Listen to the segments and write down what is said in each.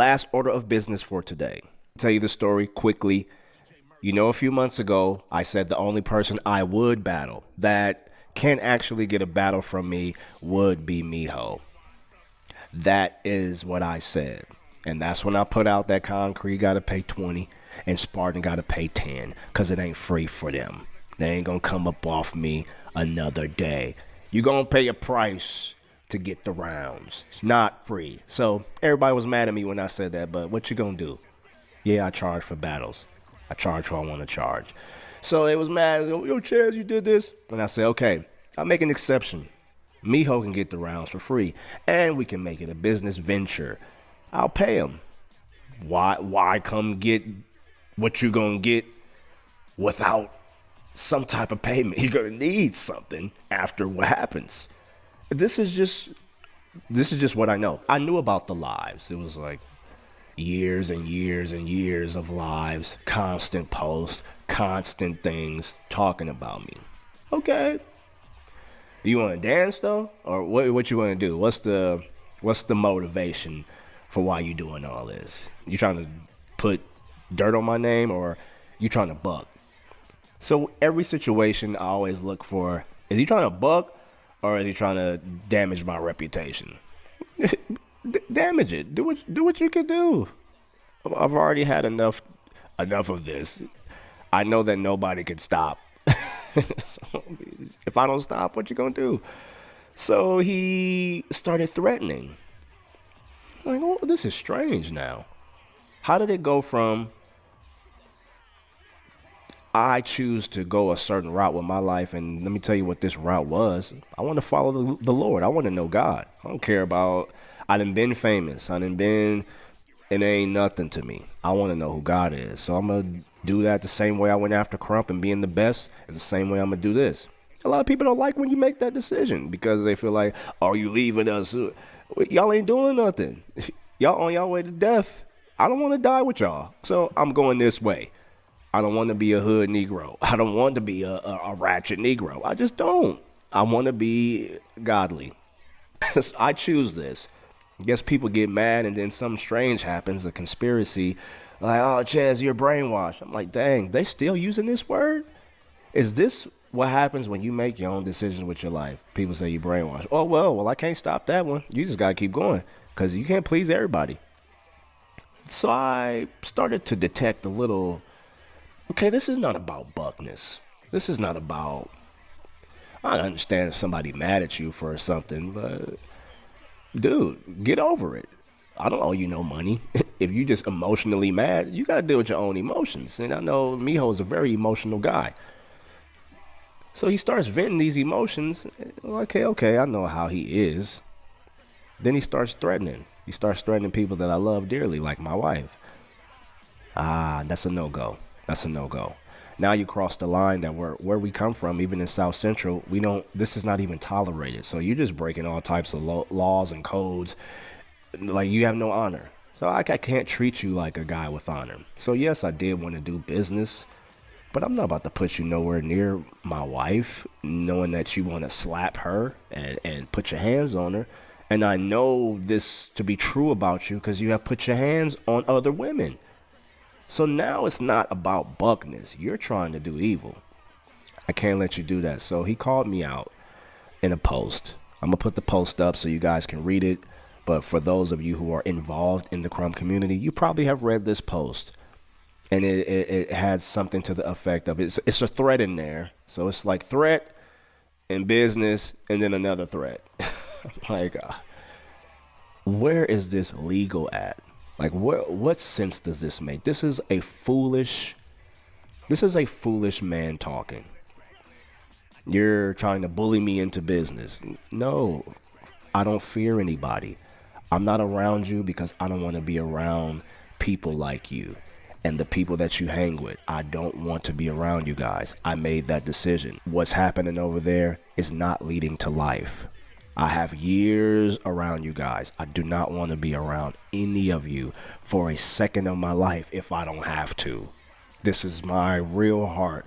Last order of business for today. Tell you the story quickly. You know, a few months ago, I said the only person I would battle that can actually get a battle from me would be Miho. That is what I said. And that's when I put out that Concrete got to pay 20 and Spartan got to pay 10 because it ain't free for them. They ain't going to come up off me another day. You going to pay a price to get the rounds. It's not free. So everybody was mad at me when I said that, but what you going to do? Yeah, I charge for battles. I charge who I want to charge. So it was mad. Yo, Chaz, you did this. And I said, okay, I'll make an exception. Miho can get the rounds for free, and we can make it a business venture. I'll pay him. Why come get what you gonna get without some type of payment? You're gonna need something after what happens. This is just what I know. I knew about the lives. It was like years and years and years of lives, constant posts, constant things talking about me. Okay. You want to dance though, or what you want to do? What's the motivation for why you doing all this? You trying to put dirt on my name, or you trying to buck? So every situation I always look for: is he trying to buck, or is he trying to damage my reputation? Damage it. Do what you can do. I've already had enough of this. I know that nobody can stop. So, if I don't stop, what you gonna do? So he started threatening. Like, oh, this is strange now. How did it go from I choose to go a certain route with my life, and let me tell you what this route was. I want to follow the Lord. I want to know God. I don't care about, I done been famous. I done been, it ain't nothing to me. I want to know who God is. So I'm going to do that the same way I went after Krump and being the best is the same way I'm going to do this. A lot of people don't like when you make that decision because they feel like, are you leaving us? Y'all ain't doing nothing. Y'all on y'all way to death. I don't want to die with y'all. So I'm going this way. I don't want to be a hood Negro. I don't want to be a ratchet Negro. I just don't. I want to be godly. I choose this. I guess people get mad and then something strange happens, a conspiracy. Like, oh, Chaz, you're brainwashed. I'm like, dang, they still using this word? Is this what happens when you make your own decisions with your life? People say you brainwashed. Oh, well, I can't stop that one. You just got to keep going because you can't please everybody. So I started to detect a little, okay, this is not about buckness. This is not about, I understand if somebody mad at you for something, but dude, get over it. I don't owe you no money. If you just emotionally mad, you got to deal with your own emotions. And I know Miho is a very emotional guy. So he starts venting these emotions. Okay, I know how he is. Then he starts threatening. He starts threatening people that I love dearly, like my wife. That's a no-go. That's a no-go. Now you cross the line that where we come from, even in South Central, this is not even tolerated. So you're just breaking all types of laws and codes. Like, you have no honor. So I can't treat you like a guy with honor. So yes, I did want to do business, but I'm not about to put you nowhere near my wife, knowing that you want to slap her and put your hands on her. And I know this to be true about you because you have put your hands on other women. So now it's not about buckness. You're trying to do evil. I can't let you do that. So he called me out in a post. I'm going to put the post up so you guys can read it. But for those of you who are involved in the Krump community, you probably have read this post. And it had something to the effect of, it's a threat in there. So it's like threat and business and then another threat. Like, where is this legal at? Like, what sense does this make? This is a foolish man talking. You're trying to bully me into business. No, I don't fear anybody. I'm not around you because I don't want to be around people like you and the people that you hang with. I don't want to be around you guys. I made that decision. What's happening over there is not leading to life. I have years around you guys. I do not want to be around any of you for a second of my life if I don't have to. This is my real heart.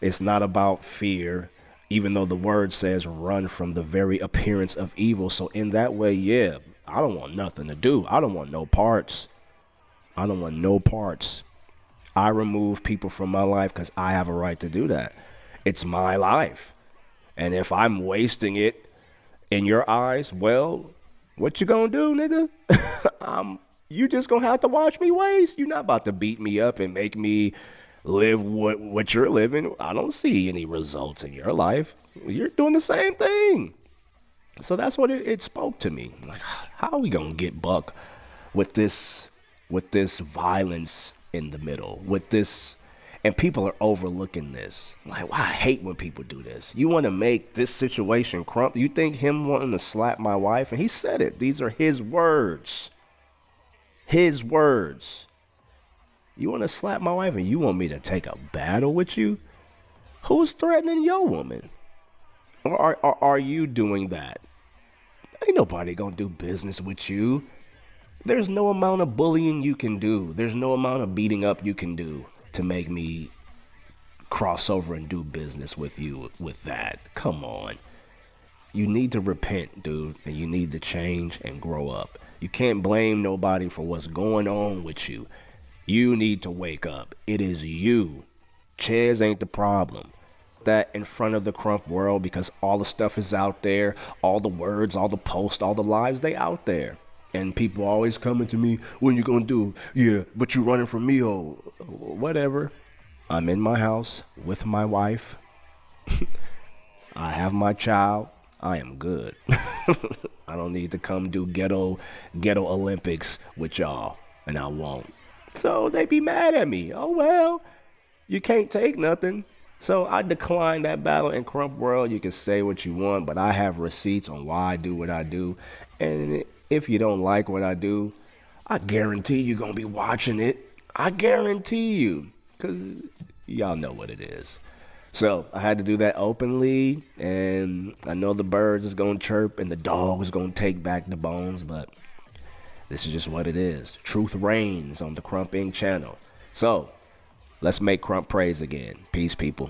It's not about fear, even though the word says run from the very appearance of evil. So in that way, yeah, I don't want nothing to do. I don't want no parts. I don't want no parts. I remove people from my life because I have a right to do that. It's my life. And if I'm wasting it in your eyes, well, what you gonna do, nigga? You just gonna have to watch me waste. You're not about to beat me up and make me live what you're living. I don't see any results in your life. You're doing the same thing. So that's what it spoke to me. Like, how are we gonna get buck with this violence in the middle, with this, and people are overlooking this. Like, wow, I hate when people do this. You want to make this situation Krump? You think him wanting to slap my wife? And he said it. These are his words. His words. You want to slap my wife and you want me to take a battle with you? Who's threatening your woman? Or are you doing that? Ain't nobody gonna do business with you. There's no amount of bullying you can do. There's no amount of beating up you can do to make me cross over and do business with you with that. Come on. You need to repent, dude, and you need to change and grow up. You can't blame nobody for what's going on with you. You need to wake up. It is you. Chairs ain't the problem. That in front of the Krump world, because all the stuff is out there, all the words, all the posts, all the lives, they out there. And people always coming to me, when you gonna do? Yeah, but you running from Miho. Whatever. I'm in my house with my wife. I have my child. I am good. I don't need to come do ghetto Olympics with y'all, and I won't. So they be mad at me. Oh well, you can't take nothing. So I decline that battle in Krump World. You can say what you want, but I have receipts on why I do what I do. And if you don't like what I do, I guarantee you're going to be watching it. I guarantee you, because y'all know what it is. So I had to do that openly, and I know the birds is going to chirp and the dog is going to take back the bones, but this is just what it is. Truth reigns on the Krump Inc. channel. So let's make Krump praise again. Peace, people.